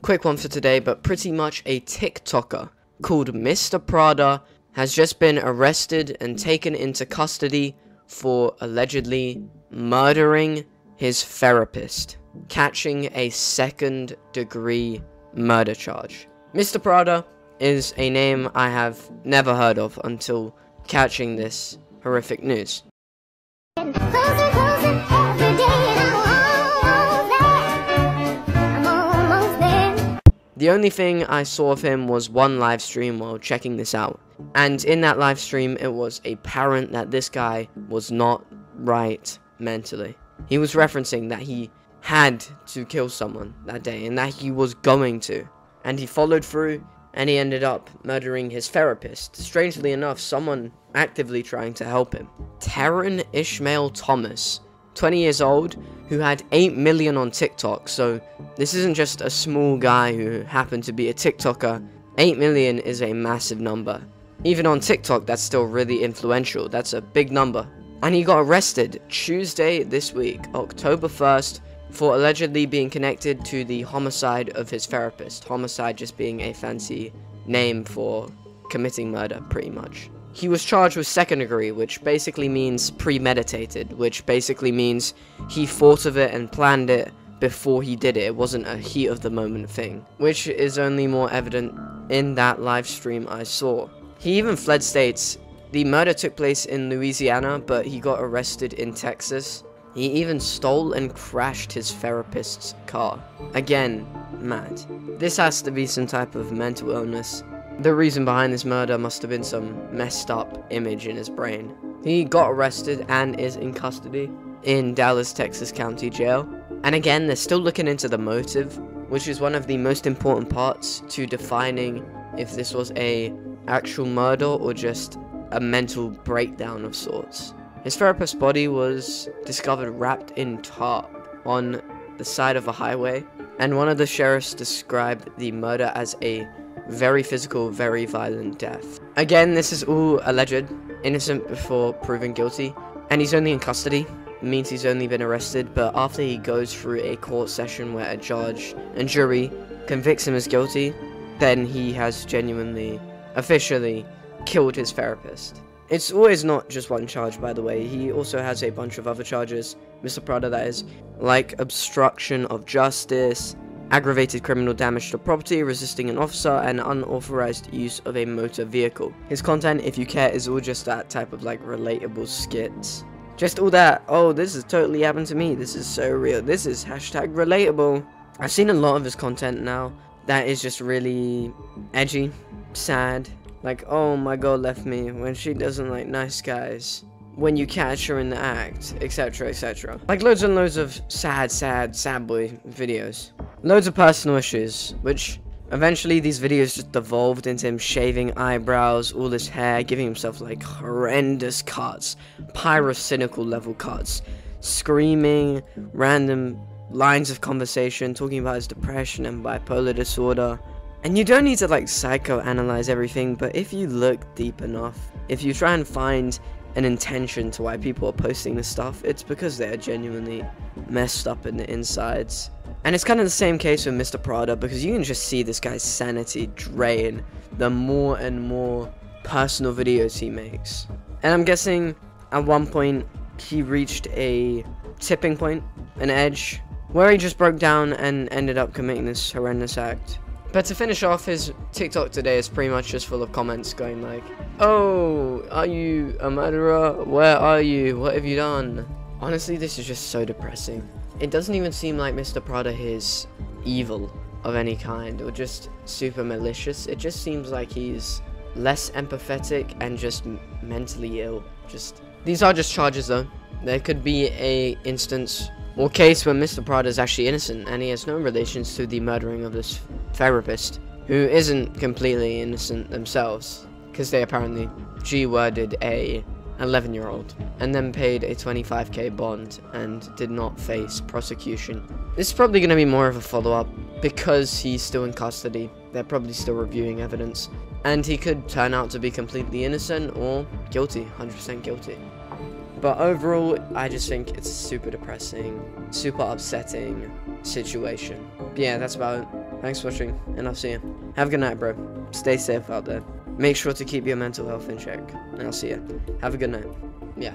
Quick one for today, but pretty much a TikToker called Mr. Prada has just been arrested and taken into custody for allegedly murdering his therapist, catching a second-degree murder charge. Mr. Prada is a name I have never heard of until catching this horrific news. The only thing I saw of him was one live stream while checking this out, and in that live stream it was apparent that this guy was not right mentally. He was referencing that he had to kill someone that day and that he was going to, and he followed through and he ended up murdering his therapist. Strangely enough, someone actively trying to help him. Taryn Ishmael Thomas, 20 years old, who had 8 million on TikTok, so this isn't just a small guy who happened to be a TikToker. 8 million is a massive number. Even on TikTok, that's still really influential. That's a big number. And he got arrested Tuesday this week, October 1st, for allegedly being connected to the homicide of his therapist. Homicide just being a fancy name for committing murder, pretty much. He was charged with second degree, which basically means premeditated, which basically means he thought of it and planned it before he did it. It wasn't a heat of the moment thing, which is only more evident in that live stream I saw. He even fled states. The murder took place in Louisiana, but he got arrested in Texas. He even stole and crashed his therapist's car. Again, mad. This has to be some type of mental illness. The reason behind this murder must have been some messed up image in his brain. He got arrested and is in custody in Dallas, Texas County Jail. And again, they're still looking into the motive, which is one of the most important parts to defining if this was a actual murder or just a mental breakdown of sorts. His therapist's body was discovered wrapped in tarp on the side of a highway, and one of the sheriffs described the murder as a very physical, very violent death. Again, this is all alleged, innocent before proven guilty, and he's only in custody. It means he's only been arrested, but after he goes through a court session where a judge and jury convicts him as guilty, then he has genuinely, officially killed his therapist. It's always not just one charge, by the way. He also has a bunch of other charges, Mr. Prada that is, like obstruction of justice, aggravated criminal damage to property, resisting an officer, and unauthorized use of a motor vehicle. His content, if you care, is all just that type of like relatable skits. Just all that, oh, this has totally happened to me, this is so real, this is hashtag relatable. I've seen a lot of his content now that is just really edgy, sad. Like, oh, my girl left me when she doesn't like nice guys, when you catch her in the act, etc, etc. Like loads and loads of sad boy videos. Loads of personal issues, which eventually these videos just devolved into him shaving eyebrows, all his hair, giving himself like horrendous cuts, pyrocynical level cuts, screaming, random lines of conversation, talking about his depression and bipolar disorder. And you don't need to like psychoanalyze everything, but if you look deep enough, if you try and find an intention to why people are posting this stuff, it's because they're genuinely messed up in the insides. And it's kind of the same case with Mr. Prada, because you can just see this guy's sanity drain the more and more personal videos he makes. And I'm guessing at one point he reached a tipping point, an edge, where he just broke down and ended up committing this horrendous act. But to finish off, his TikTok today is pretty much just full of comments going like, oh, are you a murderer? Where are you? What have you done? Honestly, this is just so depressing. It doesn't even seem like Mr. Prada is evil of any kind or just super malicious. It just seems like he's less empathetic and just mentally ill. These are just charges though. There could be a instance or case where Mr. Prada is actually innocent and he has no relations to the murdering of this therapist, who isn't completely innocent themselves, because they apparently G-worded a 11-year-old and then paid a 25k bond and did not face prosecution. This is probably going to be more of a follow-up because he's still in custody. They're probably still reviewing evidence, and he could turn out to be completely innocent or guilty, 100% guilty. But overall, I just think it's a super depressing, super upsetting situation. But yeah, that's about it. Thanks for watching, and I'll see you. Have a good night, bro. Stay safe out there. Make sure to keep your mental health in check, and I'll see you. Have a good night. Yeah.